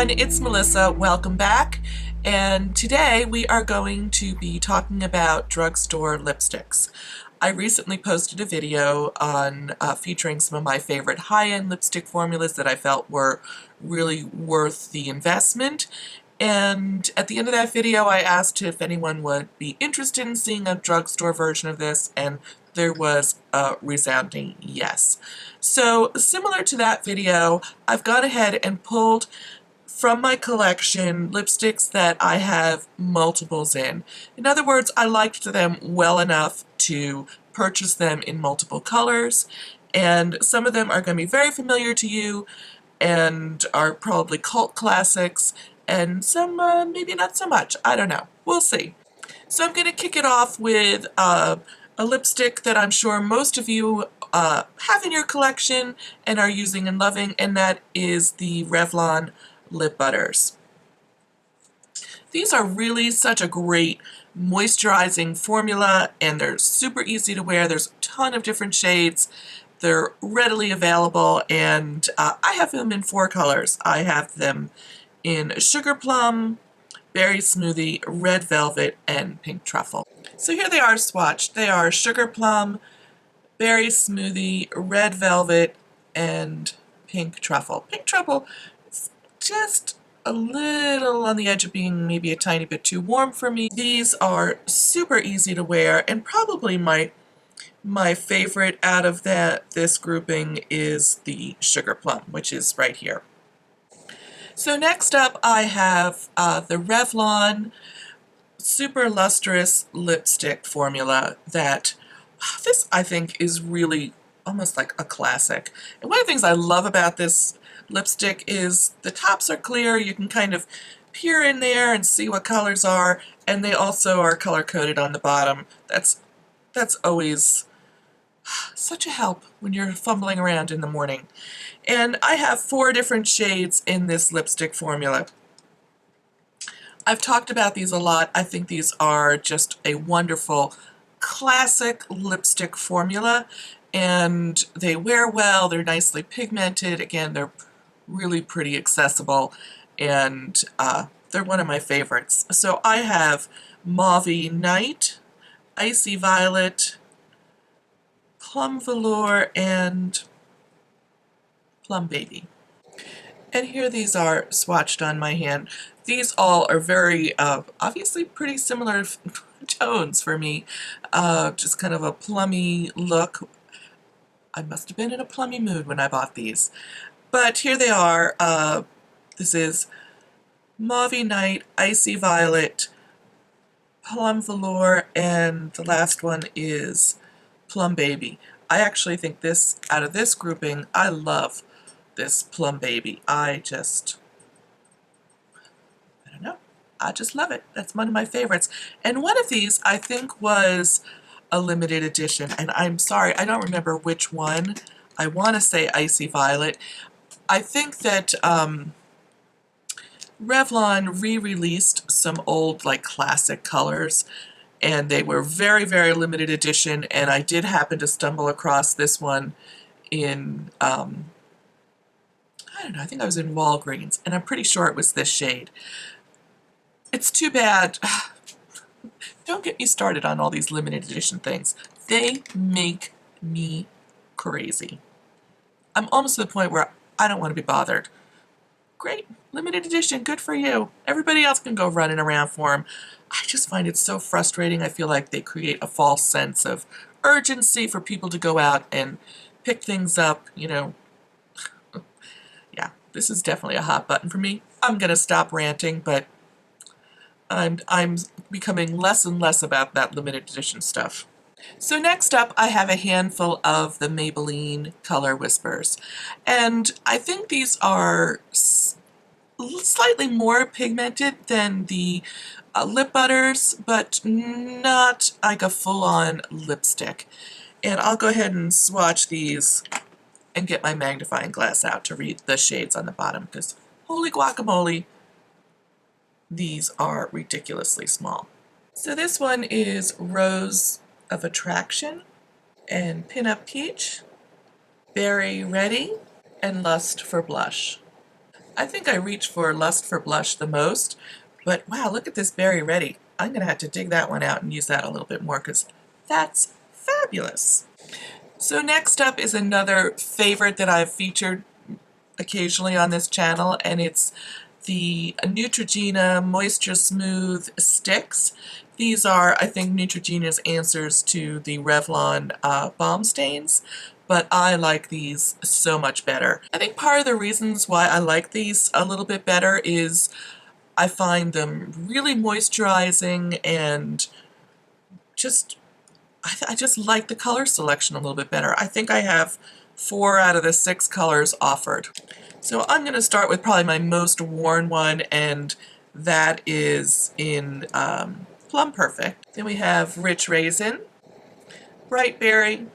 everyone, it's Melissa. Welcome back. And today we are going to be talking about drugstore lipsticks. I recently posted a video on featuring some of my favorite high-end lipstick formulas that I felt were really worth the investment. And at the end of that video I asked if anyone would be interested in seeing a drugstore version of this, and there was a resounding yes. So similar to that video, I've gone ahead and pulled from my collection lipsticks that I have multiples in. In other words, I liked them well enough to purchase them in multiple colors, and some of them are going to be very familiar to you and are probably cult classics, and some maybe not so much. I don't know. We'll see. So I'm going to kick it off with a lipstick that I'm sure most of you have in your collection and are using and loving, and that is the Revlon Lip Butters. These are really such a great moisturizing formula, and they're super easy to wear. There's a ton of different shades. They're readily available, and I have them in 4 colors. I have them in Sugar Plum, Berry Smoothie, Red Velvet, and Pink Truffle. So here they are swatched. They are Sugar Plum, Berry Smoothie, Red Velvet, and Pink Truffle. Pink Truffle is just a little on the edge of being maybe a tiny bit too warm for me. These are super easy to wear, and probably my favorite out of this grouping is the Sugar Plum, which is right here. So next up I have the Revlon Super Lustrous lipstick formula that this I think is really almost like a classic. And one of the things I love about this lipstick is the tops are clear. You can kind of peer in there and see what colors are, and they also are color coded on the bottom. That's always such a help when you're fumbling around in the morning. And I have 4 different shades in this lipstick formula. I've talked about these a lot. I think these are just a wonderful classic lipstick formula, and they wear well. They're nicely pigmented. Again, they're really pretty accessible, and they're one of my favorites. So I have Mauvy Night, Icy Violet, Plum Velour, and Plum Baby. And here these are swatched on my hand. These all are very, obviously pretty similar tones for me. Just kind of a plummy look. I must have been in a plummy mood when I bought these. But here they are. This is Mauvy Night, Icy Violet, Plum Velour, and the last one is Plum Baby. I actually think this, out of this grouping, I love this Plum Baby. I don't know. I just love it. That's one of my favorites. And one of these I think was a limited edition, and I'm sorry, I don't remember which one. I want to say Icy Violet. I think that Revlon re-released some old like classic colors, and they were very, very limited edition, and I did happen to stumble across this one in I don't know, I think I was in Walgreens, and I'm pretty sure it was this shade. It's too bad. Don't get me started on all these limited edition things. They make me crazy. I'm almost to the point where I don't want to be bothered. Great, limited edition, good for you. Everybody else can go running around for them. I just find it so frustrating. I feel like they create a false sense of urgency for people to go out and pick things up, you know. Yeah, this is definitely a hot button for me. I'm gonna stop ranting, but I'm becoming less and less about that limited edition stuff. So next up I have a handful of the Maybelline Color Whispers, and I think these are slightly more pigmented than the lip butters, but not like a full-on lipstick. And I'll go ahead and swatch these and get my magnifying glass out to read the shades on the bottom, because holy guacamole, these are ridiculously small. So this one is Rose of Attraction, and Pinup Peach, Berry Ready, and Lust for Blush. I think I reach for Lust for Blush the most, but wow, look at this Berry Ready. I'm going to have to dig that one out and use that a little bit more because that's fabulous. So next up is another favorite that I've featured occasionally on this channel, and it's the Neutrogena Moisture Smooth Sticks. These are, I think, Neutrogena's answers to the Revlon Balm stains, but I like these so much better. I think part of the reasons why I like these a little bit better is I find them really moisturizing, and I just like the color selection a little bit better. I think I have 4 out of the 6 colors offered. So I'm going to start with probably my most worn one, and that is in Plum Perfect. Then we have Rich Raisin, Bright Berry,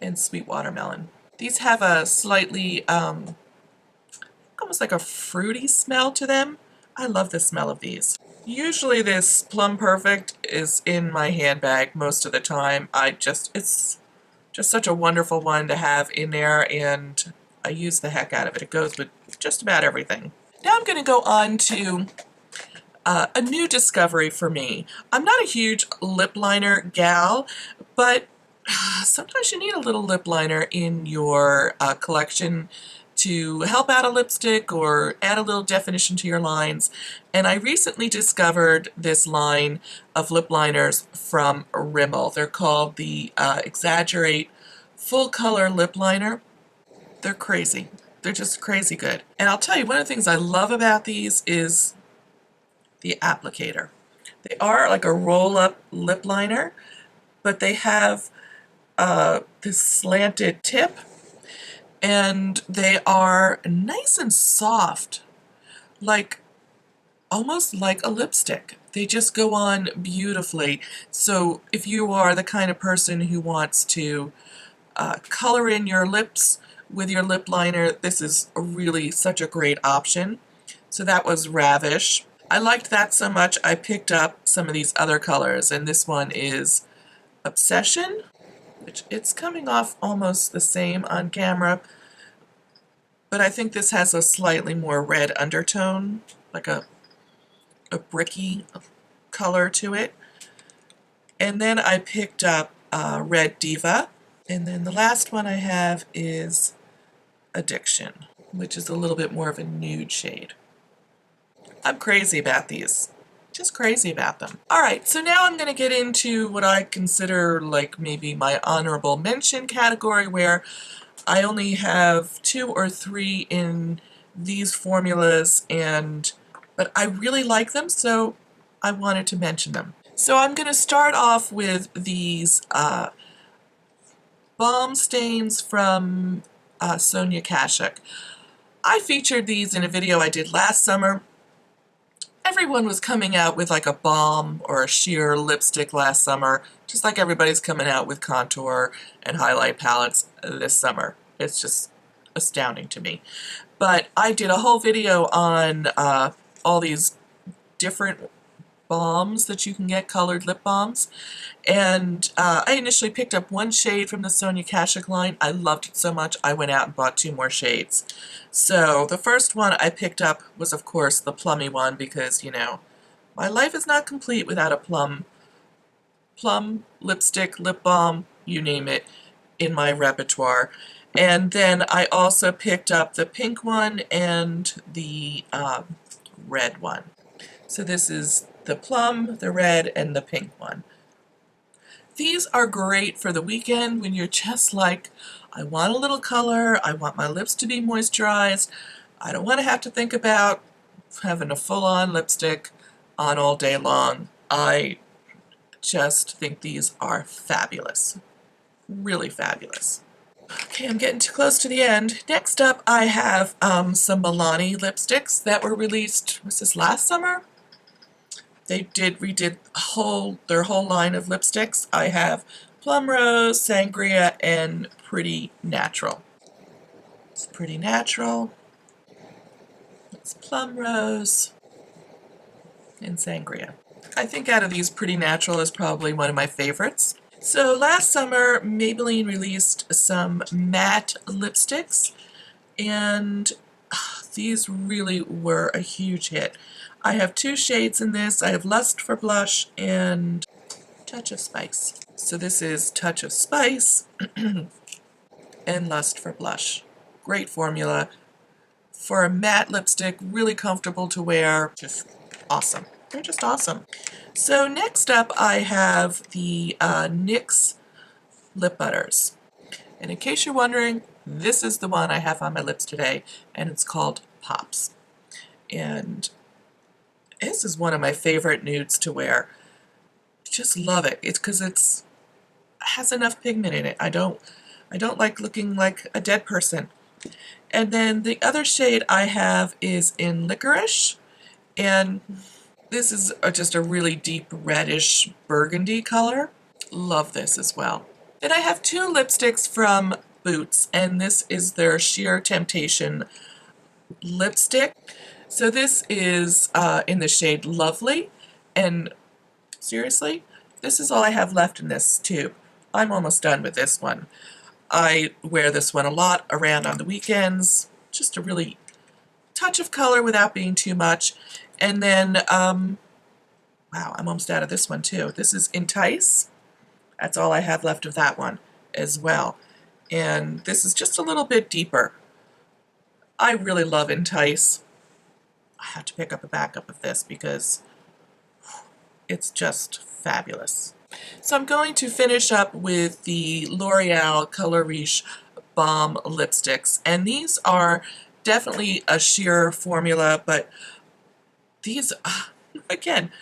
and Sweet Watermelon. These have a slightly, almost like a fruity smell to them. I love the smell of these. Usually this Plum Perfect is in my handbag most of the time. It's just such a wonderful one to have in there, and I use the heck out of it. It goes with just about everything. Now I'm going to go on to a new discovery for me. I'm not a huge lip liner gal, but sometimes you need a little lip liner in your collection to help out a lipstick or add a little definition to your lines. And I recently discovered this line of lip liners from Rimmel. They're called the Exaggerate Full Color Lip Liner. They're crazy. They're just crazy good. And I'll tell you, one of the things I love about these is the applicator. They are like a roll-up lip liner, but they have this slanted tip, and they are nice and soft, like almost like a lipstick. They just go on beautifully. So if you are the kind of person who wants to color in your lips with your lip liner, this is really such a great option. So that was Ravish. I liked that so much I picked up some of these other colors, and this one is Obsession, which it's coming off almost the same on camera, but I think this has a slightly more red undertone, like a bricky color to it. And then I picked up Red Diva, and then the last one I have is Addiction, which is a little bit more of a nude shade. I'm crazy about these. Just crazy about them. Alright, so now I'm going to get into what I consider like maybe my honorable mention category, where I only have 2 or 3 in these formulas, but I really like them, so I wanted to mention them. So I'm going to start off with these Balm stains from Sonia Kashuk. I featured these in a video I did last summer. Everyone was coming out with like a balm or a sheer lipstick last summer, just like everybody's coming out with contour and highlight palettes this summer. It's just astounding to me. But I did a whole video on all these different balms that you can get, colored lip balms. And I initially picked up one shade from the Sonia Kashuk line. I loved it so much I went out and bought 2 more shades. So the first one I picked up was, of course, the plummy one, because, you know, my life is not complete without a plum lipstick, lip balm, you name it, in my repertoire. And then I also picked up the pink one and the red one. So this is the plum, the red, and the pink one. These are great for the weekend when you're just like, I want a little color, I want my lips to be moisturized, I don't want to have to think about having a full-on lipstick on all day long. I just think these are fabulous. Really fabulous. Okay, I'm getting too close to the end. Next up, I have some Milani lipsticks that were released, was this last summer? They redid their whole line of lipsticks. I have Plumrose, Sangria, and Pretty Natural. It's Pretty Natural. It's Plumrose and Sangria. I think out of these, Pretty Natural is probably one of my favorites. So last summer, Maybelline released some matte lipsticks, and These really were a huge hit. I have two shades in this. I have Lust for Blush and Touch of Spice. So this is Touch of Spice and Lust for Blush. Great formula. For a matte lipstick, really comfortable to wear. Just awesome. They're just awesome. So next up I have the NYX Lip Butters. And in case you're wondering, this is the one I have on my lips today, and it's called Pops. And this is one of my favorite nudes to wear. Just love it. It's because it has enough pigment in it. I don't like looking like a dead person. And then the other shade I have is in Licorice, and this is just a really deep reddish burgundy color. Love this as well. Then I have two lipsticks from Boots, and this is their Sheer Temptation lipstick. So this is in the shade Lovely, and seriously, this is all I have left in this tube. I'm almost done with this one. I wear this one a lot around on the weekends, just a really touch of color without being too much. And then, wow, I'm almost out of this one too. This is Entice. That's all I have left of that one as well. And this is just a little bit deeper. I really love Entice. I have to pick up a backup of this because it's just fabulous. So I'm going to finish up with the L'Oreal Color Riche Balm lipsticks, and these are definitely a sheer formula, but these, again,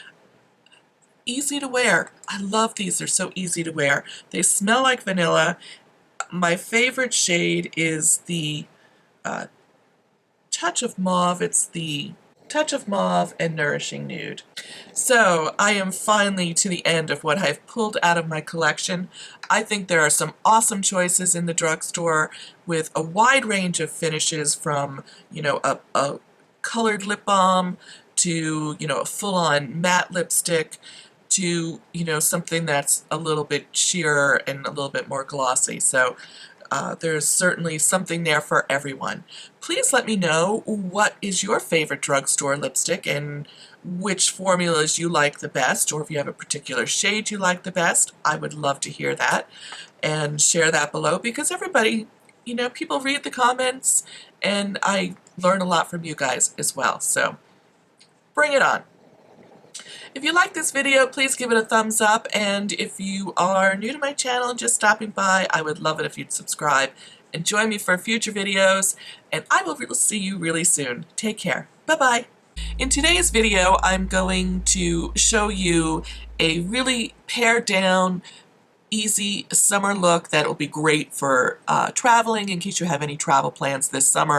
easy to wear. I love these. They're so easy to wear. They smell like vanilla. My favorite shade is the Touch of Mauve. It's the Touch of Mauve and Nourishing Nude. So I am finally to the end of what I've pulled out of my collection. I think there are some awesome choices in the drugstore with a wide range of finishes from, you know, a colored lip balm to, you know, a full-on matte lipstick to, you know, something that's a little bit sheerer and a little bit more glossy. So there's certainly something there for everyone. Please let me know what is your favorite drugstore lipstick and which formulas you like the best, or if you have a particular shade you like the best. I would love to hear that and share that below, because everybody, you know, people read the comments and I learn a lot from you guys as well. So bring it on. If you like this video, please give it a thumbs up, and if you are new to my channel and just stopping by, I would love it if you'd subscribe and join me for future videos, and I will see you really soon. Take care. Bye-bye. In today's video, I'm going to show you a really pared down, easy summer look that will be great for traveling in case you have any travel plans this summer.